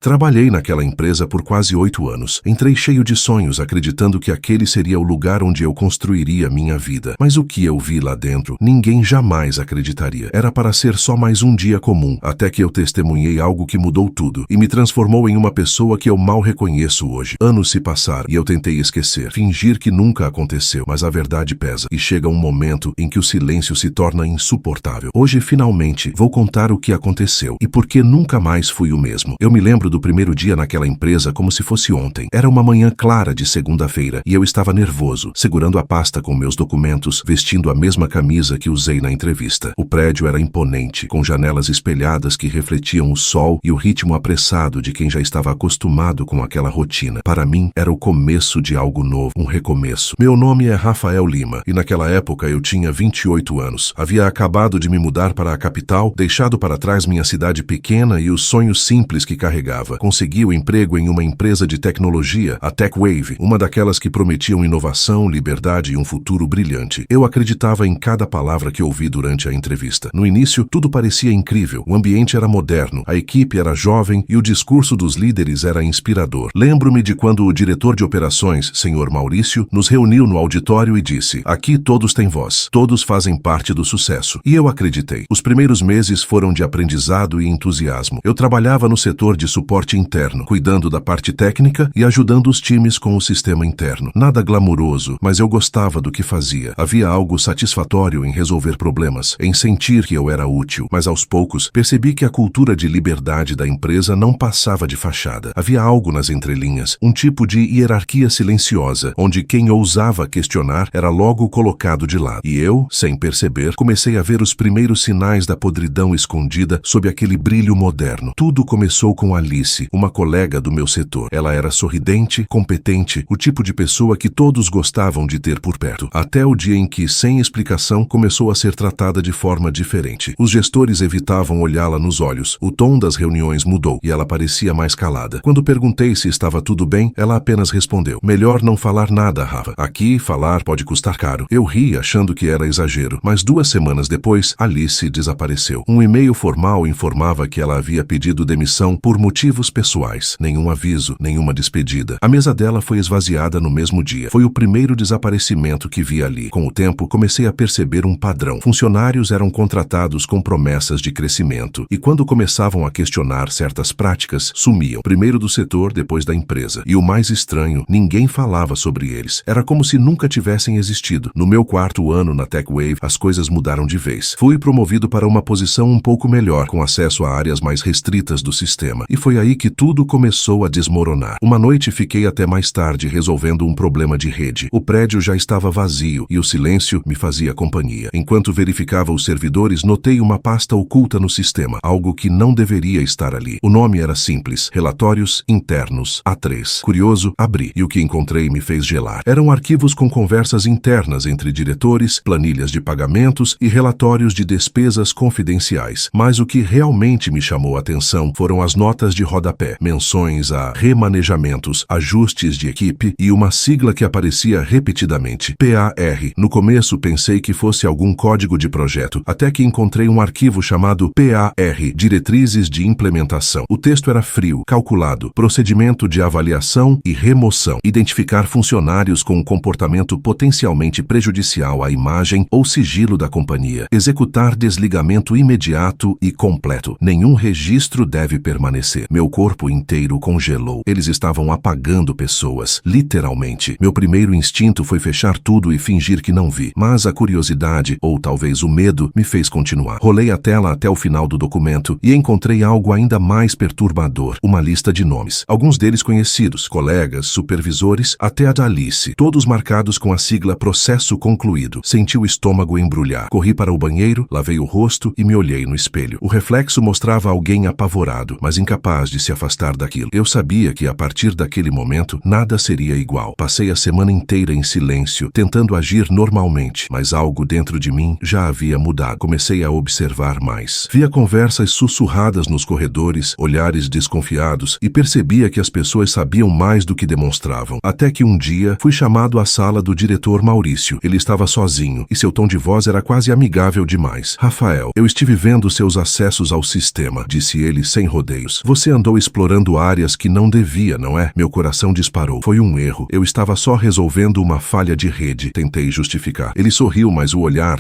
Trabalhei naquela empresa por quase 8 anos. Entrei cheio de sonhos, acreditando que aquele seria o lugar onde eu construiria minha vida. Mas o que eu vi lá dentro, ninguém jamais acreditaria. Era para ser só mais um dia comum, até que eu testemunhei algo que mudou tudo e me transformou em uma pessoa que eu mal reconheço hoje. Anos se passaram e eu tentei esquecer, fingir que nunca aconteceu, mas a verdade pesa e chega um momento em que o silêncio se torna insuportável. Hoje, finalmente, vou contar o que aconteceu e por que nunca mais fui o mesmo. Eu me lembro do primeiro dia naquela empresa como se fosse ontem. Era uma manhã clara de segunda-feira e eu estava nervoso, segurando a pasta com meus documentos, vestindo a mesma camisa que usei na entrevista. O prédio era imponente, com janelas espelhadas que refletiam o sol e o ritmo apressado de quem já estava acostumado com aquela rotina. Para mim, era o começo de algo novo, um recomeço. Meu nome é Rafael Lima e naquela época eu tinha 28 anos. Havia acabado de me mudar para a capital, deixado para trás minha cidade pequena e os sonhos simples que carregava. Consegui o emprego em uma empresa de tecnologia, a TechWave, uma daquelas que prometiam inovação, liberdade e um futuro brilhante. Eu acreditava em cada palavra que ouvi durante a entrevista. No início, tudo parecia incrível. O ambiente era moderno, a equipe era jovem e o discurso dos líderes era inspirador. Lembro-me de quando o diretor de operações, Sr. Maurício, nos reuniu no auditório e disse: "Aqui todos têm voz, todos fazem parte do sucesso." E eu acreditei. Os primeiros meses foram de aprendizado e entusiasmo. Eu trabalhava no setor de suporte interno, cuidando da parte técnica e ajudando os times com o sistema interno. Nada glamuroso, mas eu gostava do que fazia. Havia algo satisfatório em resolver problemas, em sentir que eu era útil. Mas aos poucos, percebi que a cultura de liberdade da empresa não passava de fachada. Havia algo nas entrelinhas, um tipo de hierarquia silenciosa, onde quem ousava questionar era logo colocado de lado. E eu, sem perceber, comecei a ver os primeiros sinais da podridão escondida sob aquele brilho moderno. Tudo começou com Alice, uma colega do meu setor. Ela era sorridente, competente, o tipo de pessoa que todos gostavam de ter por perto. Até o dia em que, sem explicação, começou a ser tratada de forma diferente. Os gestores evitavam olhá-la nos olhos. O tom das reuniões mudou e ela parecia mais calada. Quando perguntei se estava tudo bem, ela apenas respondeu: "Melhor não falar nada, Rafa. Aqui, falar pode custar caro." Eu ri, achando que era exagero, mas 2 semanas depois, Alice desapareceu. Um e-mail formal informava que ela havia pedido demissão por motivos pessoais. Nenhum aviso, nenhuma despedida. A mesa dela foi esvaziada no mesmo dia. Foi o primeiro desaparecimento que vi ali. Com o tempo, comecei a perceber um padrão. Funcionários eram contratados com promessas de crescimento e quando começavam a questionar certas práticas, sumiam. Primeiro do setor, depois da empresa. E o mais estranho, ninguém falava sobre eles. Era como se nunca tivessem existido. No meu 4º ano na TechWave, as coisas mudaram de vez. Fui promovido para uma posição um pouco melhor, com acesso a áreas mais restritas do sistema. E foi aí que tudo começou a desmoronar. Uma noite fiquei até mais tarde resolvendo um problema de rede. O prédio já estava vazio e o silêncio me fazia companhia. Enquanto verificava os servidores, notei uma pasta oculta no sistema, algo que não deveria estar ali. O nome era simples: Relatórios Internos A3. Curioso, abri e o que encontrei me fez gelar. Eram arquivos com conversas internas entre diretores, planilhas de pagamentos e relatórios de despesas confidenciais. Mas o que realmente me chamou a atenção foram as notas de rodapé, menções a remanejamentos, ajustes de equipe e uma sigla que aparecia repetidamente: PAR. No começo pensei que fosse algum código de projeto, até que encontrei um arquivo chamado PAR, Diretrizes de Implementação. O texto era frio, calculado: procedimento de avaliação e remoção, identificar funcionários com um comportamento potencialmente prejudicial à imagem ou sigilo da companhia, executar desligamento imediato e completo. Nenhum registro deve permanecer. Meu corpo inteiro congelou. Eles estavam apagando pessoas, literalmente. Meu primeiro instinto foi fechar tudo e fingir que não vi, mas a curiosidade, ou talvez o medo, me fez continuar. Rolei a tela até o final do documento e encontrei algo ainda mais perturbador: uma lista de nomes. Alguns deles conhecidos, colegas, supervisores, até a da Alice, todos marcados com a sigla Processo Concluído. Senti o estômago embrulhar. Corri para o banheiro, lavei o rosto e me olhei no espelho. O reflexo mostrava alguém apavorado, mas incapaz de se afastar daquilo. Eu sabia que, a partir daquele momento, nada seria igual. Passei a semana inteira em silêncio, tentando agir normalmente, mas algo dentro de mim já havia mudado. Comecei a observar mais. Via conversas sussurradas nos corredores, olhares desconfiados e percebia que as pessoas sabiam mais do que demonstravam. Até que um dia fui chamado à sala do diretor Maurício. Ele estava sozinho e seu tom de voz era quase amigável demais. "Rafael, eu estive vendo seus acessos ao sistema", disse ele sem rodeios. "Você andou explorando áreas que não devia, não é? Meu coração disparou. Foi um erro. Eu estava só resolvendo uma falha de rede. Tentei justificar. Ele sorriu, mas o olhar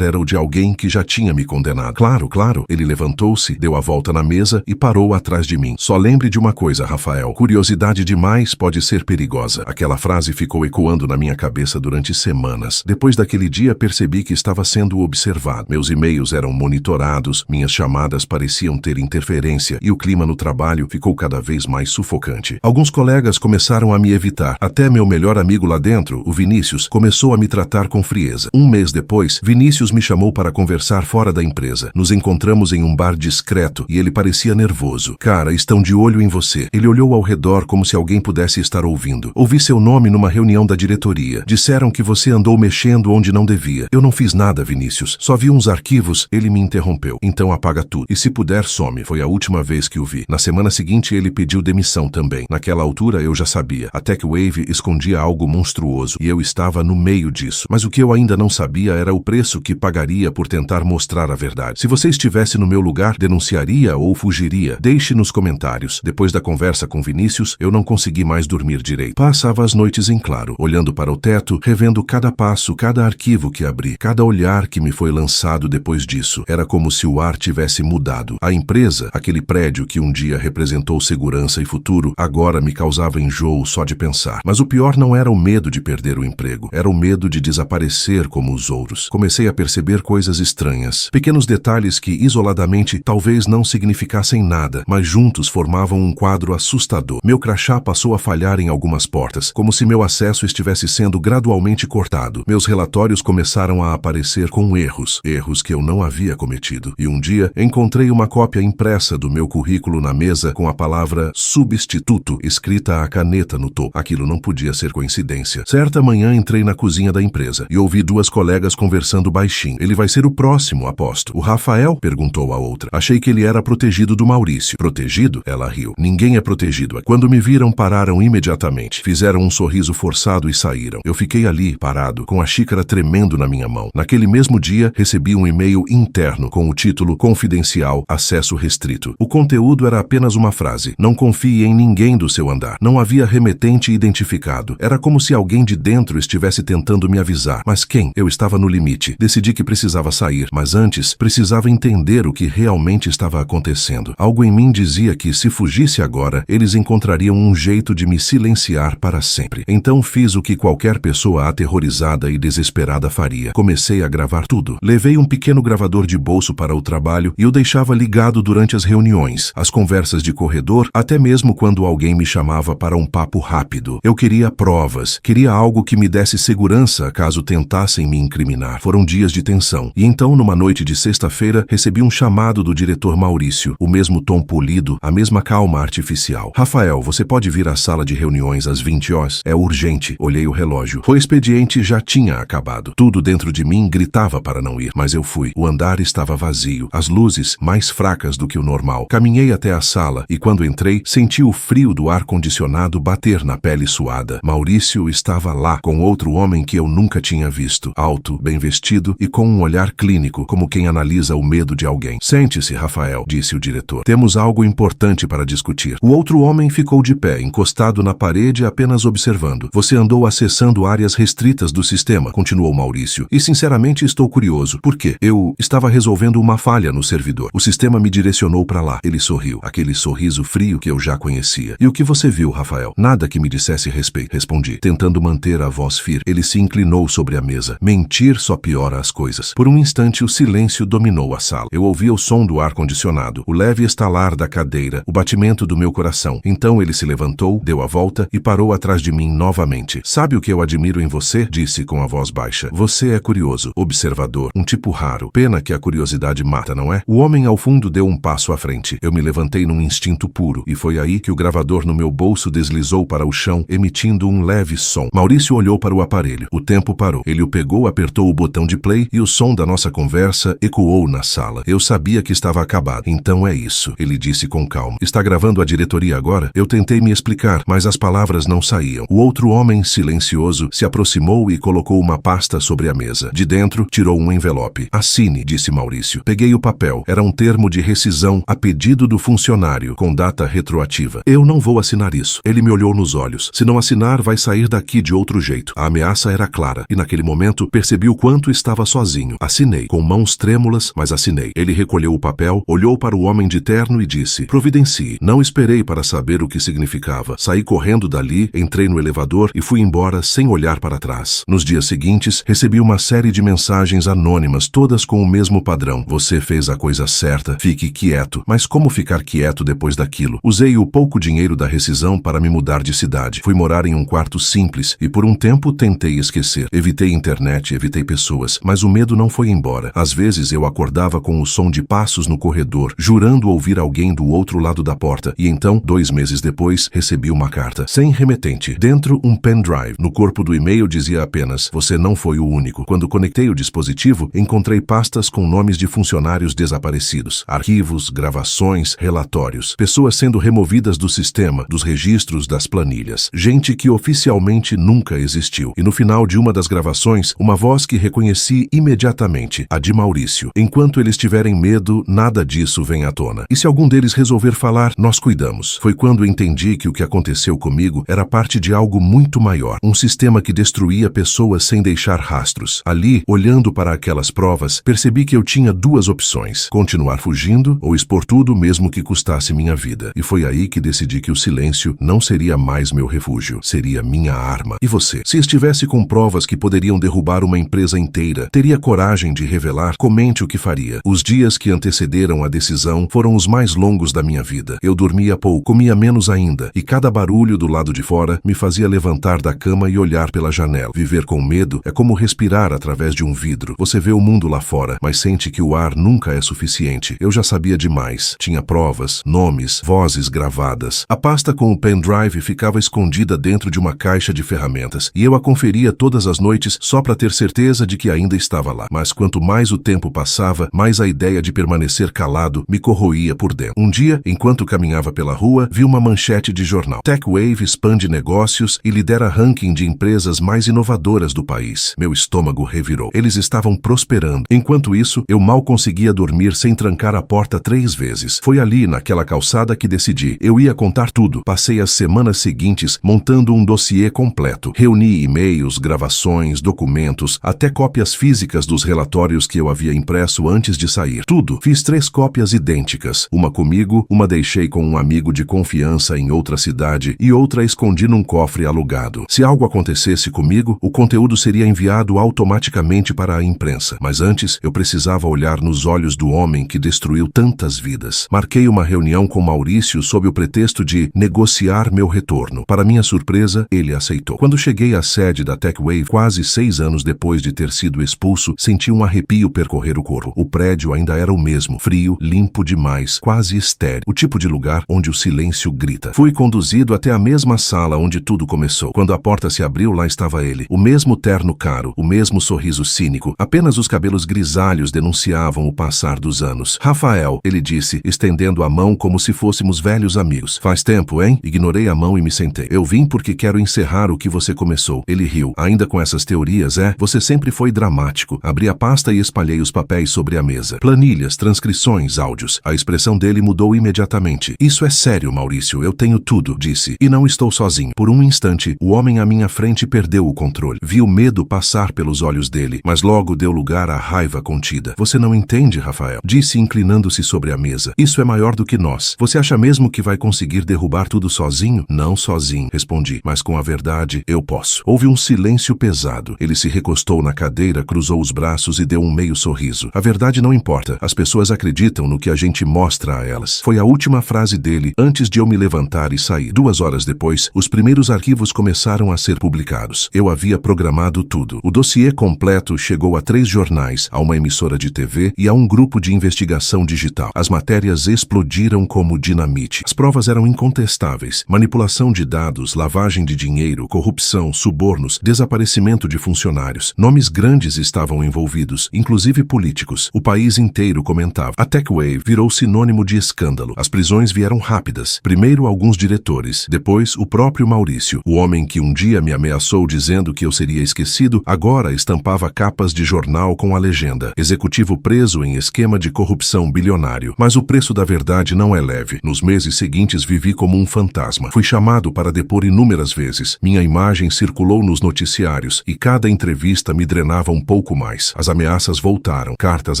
era o de alguém que já tinha me condenado. Claro. Ele levantou-se, deu a volta na mesa e parou atrás de mim. Só lembre de uma coisa, Rafael. Curiosidade demais pode ser perigosa. Aquela frase ficou ecoando na minha cabeça durante semanas. Depois daquele dia, percebi que estava sendo observado. Meus e-mails eram monitorados, minhas chamadas pareciam ter interferência e o clima no trabalho ficou cada vez mais sufocante. Alguns colegas começaram a me evitar. Até meu melhor amigo lá dentro, o Vinícius, começou a me tratar com frieza. Um mês depois, Vinícius me chamou para conversar fora da empresa. Nos encontramos em um bar discreto e ele parecia nervoso. Cara, estão de olho em você. Ele olhou ao redor como se alguém pudesse estar ouvindo. Ouvi seu nome numa reunião da diretoria. Disseram que você andou mexendo onde não devia. Eu não fiz nada, Vinícius. Só vi uns arquivos. Ele me interrompeu. Então apaga tudo. E se puder, some. Foi a última vez que o vi. Na semana seguinte, ele pediu demissão também. Naquela altura, eu já sabia. A TechWave escondia algo monstruoso e eu estava no meio disso. Mas o que eu ainda não sabia era o preço que pagaria por tentar mostrar a verdade. Se você estivesse no meu lugar, denunciaria ou fugiria? Deixe nos comentários. Depois da conversa com Vinícius, eu não consegui mais dormir direito. Passava as noites em claro, olhando para o teto, revendo cada passo, cada arquivo que abri, cada olhar que me foi lançado depois disso. Era como se o ar tivesse mudado. A empresa, aquele prédio que um dia representou segurança e futuro, agora me causava enjoo só de pensar. Mas o pior não era o medo de perder o emprego, era o medo de desaparecer como os outros. Comecei a perceber coisas estranhas, pequenos detalhes que isoladamente talvez não significassem nada, mas juntos formavam um quadro assustador. Meu crachá passou a falhar em algumas portas, como se meu acesso estivesse sendo gradualmente cortado. Meus relatórios começaram a aparecer com erros que eu não havia cometido. E um dia, encontrei uma cópia impressa do meu currículo na mesa com a palavra substituto escrita à caneta no topo. Aquilo não podia ser coincidência. Certa manhã entrei na cozinha da empresa e ouvi duas colegas conversando baixinho. Ele vai ser o próximo, aposto. O Rafael? Perguntou a outra. Achei que ele era protegido do Maurício. Protegido? Ela riu. Ninguém é protegido. Quando me viram, pararam imediatamente. Fizeram um sorriso forçado e saíram. Eu fiquei ali, parado, com a xícara tremendo na minha mão. Naquele mesmo dia, recebi um e-mail interno com o título Confidencial, acesso restrito. O conteúdo era apenas uma frase. Não confie em ninguém do seu andar. Não havia remetente identificado. Era como se alguém de dentro estivesse tentando me avisar. Mas quem? Eu estava no limite. Decidi que precisava sair, mas antes precisava entender o que realmente estava acontecendo. Algo em mim dizia que, se fugisse agora, eles encontrariam um jeito de me silenciar para sempre. Então fiz o que qualquer pessoa aterrorizada e desesperada faria. Comecei a gravar tudo. Levei um pequeno gravador de bolso para o trabalho e o deixava ligado durante as reuniões, as conversas de corredor, até mesmo quando alguém me chamava para um papo rápido. Eu queria provas, queria algo que me desse segurança caso tentassem me incriminar. Foram dias de tensão. E então, numa noite de sexta-feira, recebi um chamado do diretor Maurício, o mesmo tom polido, a mesma calma artificial. Rafael, você pode vir à sala de reuniões às 20 horas? É urgente. Olhei o relógio. O expediente já tinha acabado. Tudo dentro de mim gritava para não ir, mas eu fui. O andar estava vazio, as luzes mais fracas do que o normal. Caminhei até a sala e, quando entrei, senti o frio do ar-condicionado bater na pele suada. Maurício estava lá, com outro homem que eu nunca tinha visto. Alto, bem vestido e com um olhar clínico, como quem analisa o medo de alguém. Sente-se, Rafael, disse o diretor. Temos algo importante para discutir. O outro homem ficou de pé, encostado na parede, apenas observando. Você andou acessando áreas restritas do sistema, continuou Maurício. E sinceramente estou curioso. Por quê? Eu estava resolvendo uma falha no servidor. O sistema me direcionou para lá. Ele sorriu. Aquele sorriso frio que eu já conhecia. E o que você viu, Rafael? Nada que me dissesse respeito, respondi, tentando manter a voz firme. Ele se inclinou sobre a mesa. Mentir só piora as coisas. Por um instante, o silêncio dominou a sala. Eu ouvia o som do ar-condicionado, o leve estalar da cadeira, o batimento do meu coração. Então ele se levantou, deu a volta e parou atrás de mim novamente. Sabe o que eu admiro em você? Disse com a voz baixa. Você é curioso, observador, um tipo raro. Pena que a curiosidade mata, não é? O homem ao fundo deu um passo à frente. Eu me levantei num instinto puro e foi aí que o gravador no meu bolso deslizou para o chão, emitindo um leve som. Maurício olhou para o aparelho. O tempo parou. Ele o pegou, apertou o botão de play e o som da nossa conversa ecoou na sala. Eu sabia que estava acabado. Então é isso, ele disse com calma. Está gravando a diretoria agora? Eu tentei me explicar, mas as palavras não saíam. O outro homem, silencioso, se aproximou e colocou uma pasta sobre a mesa. De dentro, tirou um envelope. Assine, disse Maurício. Peguei o papel. Era um termo de rescisão a pedido do funcionário funcionário, com data retroativa. Eu não vou assinar isso. Ele me olhou nos olhos. Se não assinar, vai sair daqui de outro jeito. A ameaça era clara, e naquele momento percebi o quanto estava sozinho. Assinei, com mãos trêmulas, mas assinei. Ele recolheu o papel, olhou para o homem de terno e disse: providencie. Não esperei para saber o que significava. Saí correndo dali, entrei no elevador e fui embora sem olhar para trás. Nos dias seguintes, recebi uma série de mensagens anônimas, todas com o mesmo padrão. Você fez a coisa certa, fique quieto. Mas como ficar quieto depois daquilo? Usei o pouco dinheiro da rescisão para me mudar de cidade. Fui morar em um quarto simples e por um tempo tentei esquecer. Evitei internet, evitei pessoas, mas o medo não foi embora. Às vezes eu acordava com o som de passos no corredor, jurando ouvir alguém do outro lado da porta, e então, 2 meses depois, recebi uma carta, sem remetente, dentro um pendrive. No corpo do e-mail dizia apenas: você não foi o único. Quando conectei o dispositivo, encontrei pastas com nomes de funcionários desaparecidos, arquivos, gravações, relatórios, pessoas sendo removidas do sistema, dos registros, das planilhas, gente que oficialmente nunca existiu. E no final de uma das gravações, uma voz que reconheci imediatamente, a de Maurício. Enquanto eles tiverem medo, nada disso vem à tona. E se algum deles resolver falar, nós cuidamos. Foi quando entendi que o que aconteceu comigo era parte de algo muito maior, um sistema que destruía pessoas sem deixar rastros. Ali, olhando para aquelas provas, percebi que eu tinha 2 opções: continuar fugindo ou expor tudo mesmo que custasse minha vida. E foi aí que decidi que o silêncio não seria mais meu refúgio, seria minha arma. E você? Se estivesse com provas que poderiam derrubar uma empresa inteira, teria coragem de revelar? Comente o que faria. Os dias que antecederam a decisão foram os mais longos da minha vida. Eu dormia pouco, comia menos ainda, e cada barulho do lado de fora me fazia levantar da cama e olhar pela janela. Viver com medo é como respirar através de um vidro. Você vê o mundo lá fora, mas sente que o ar nunca é suficiente. Eu já sabia demais. Tinha provas, nomes, vozes gravadas. A pasta com o pendrive ficava escondida dentro de uma caixa de ferramentas, e eu a conferia todas as noites só para ter certeza de que ainda estava lá. Mas quanto mais o tempo passava, mais a ideia de permanecer calado me corroía por dentro. Um dia, enquanto caminhava pela rua, vi uma manchete de jornal: TechWave expande negócios e lidera ranking de empresas mais inovadoras do país. Meu estômago revirou. Eles estavam prosperando. Enquanto isso, eu mal conseguia dormir sem trancar a porta 3 vezes. Foi ali, naquela calçada, que decidi. Eu ia contar tudo. Passei as semanas seguintes montando um dossiê completo. Reuni e-mails, gravações, documentos, até cópias físicas dos relatórios que eu havia impresso antes de sair. Tudo. Fiz 3 cópias idênticas. Uma comigo, uma deixei com um amigo de confiança em outra cidade e outra escondi num cofre alugado. Se algo acontecesse comigo, o conteúdo seria enviado automaticamente para a imprensa. Mas antes, eu precisava olhar nos olhos do homem que destruiu tantas vidas. Marquei uma reunião com Maurício sob o pretexto de negociar meu retorno. Para minha surpresa, ele aceitou. Quando cheguei à sede da TechWave, quase 6 anos depois de ter sido expulso, senti um arrepio percorrer o corpo. O prédio ainda era o mesmo, frio, limpo demais, quase estéril. O tipo de lugar onde o silêncio grita. Fui conduzido até a mesma sala onde tudo começou. Quando a porta se abriu, lá estava ele. O mesmo terno caro, o mesmo sorriso cínico. Apenas os cabelos grisalhos denunciavam o passar dos anos. Rafael, ele disse, estendendo a mão como se fôssemos velhos amigos. Faz tempo, hein? Ignorei a mão e me sentei. Eu vim porque quero encerrar o que você começou. Ele riu. Ainda com essas teorias, Você sempre foi dramático. Abri a pasta e espalhei os papéis sobre a mesa. Planilhas, transcrições, áudios. A expressão dele mudou imediatamente. Isso é sério, Maurício. Eu tenho tudo, disse. E não estou sozinho. Por um instante, o homem à minha frente perdeu o controle. Vi o medo passar pelos olhos dele, mas logo deu lugar à raiva contida. Você não entende, Rafael, disse inclinando-se sobre a mesa. Isso é maior do que nós. Você acha mesmo que vai conseguir derrubar tudo sozinho? Não sozinho, respondi, mas com a verdade eu posso. Houve um silêncio pesado. Ele se recostou na cadeira, cruzou os braços e deu um meio sorriso. A verdade não importa. As pessoas acreditam no que a gente mostra a elas. Foi a última frase dele antes de eu me levantar e sair. 2 horas depois, os primeiros arquivos começaram a ser publicados. Eu havia programado tudo. O dossiê completo chegou a 3 jornais, a uma emissora de TV e a um grupo de investigação digital. As matérias explodiram como dinamite. As provas eram incontestáveis. Manipulação de dados, lavagem de dinheiro, corrupção, subornos, desaparecimento de funcionários. Nomes grandes estavam envolvidos, inclusive políticos. O país inteiro comentava. A TechWave virou sinônimo de escândalo. As prisões vieram rápidas. Primeiro alguns diretores, depois o próprio Maurício. O homem que um dia me ameaçou dizendo que eu seria esquecido, agora estampava capas de jornal com a legenda: executivo preso em esquema de corrupção bilionário. Mas o preço da verdade verdade não é leve. Nos meses seguintes vivi como um fantasma. Fui chamado para depor inúmeras vezes. Minha imagem circulou nos noticiários e cada entrevista me drenava um pouco mais. As ameaças voltaram. Cartas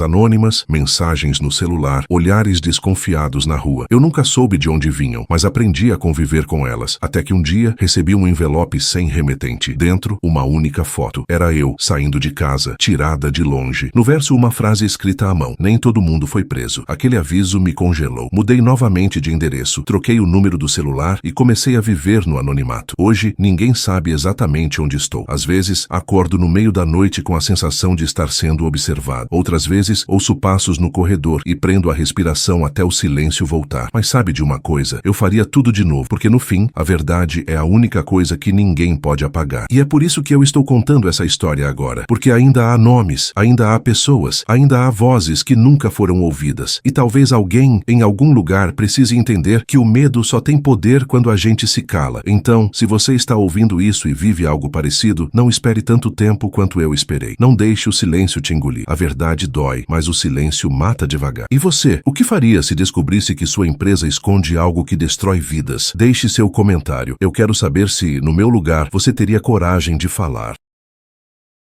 anônimas, mensagens no celular, olhares desconfiados na rua. Eu nunca soube de onde vinham, mas aprendi a conviver com elas. Até que um dia recebi um envelope sem remetente. Dentro, uma única foto. Era eu, saindo de casa, tirada de longe. No verso, uma frase escrita à mão. Nem todo mundo foi preso. Aquele aviso me congelou. Mudei novamente de endereço. Troquei o número do celular e comecei a viver no anonimato. Hoje, ninguém sabe exatamente onde estou. Às vezes, acordo no meio da noite com a sensação de estar sendo observado. Outras vezes, ouço passos no corredor e prendo a respiração até o silêncio voltar. Mas sabe de uma coisa? Eu faria tudo de novo, porque no fim, a verdade é a única coisa que ninguém pode apagar. E é por isso que eu estou contando essa história agora. Porque ainda há nomes, ainda há pessoas, ainda há vozes que nunca foram ouvidas. E talvez alguém, em algum lugar, precise entender que o medo só tem poder quando a gente se cala. Então, se você está ouvindo isso e vive algo parecido, não espere tanto tempo quanto eu esperei. Não deixe o silêncio te engolir. A verdade dói, mas o silêncio mata devagar. E você, o que faria se descobrisse que sua empresa esconde algo que destrói vidas? Deixe seu comentário. Eu quero saber se, no meu lugar, você teria coragem de falar.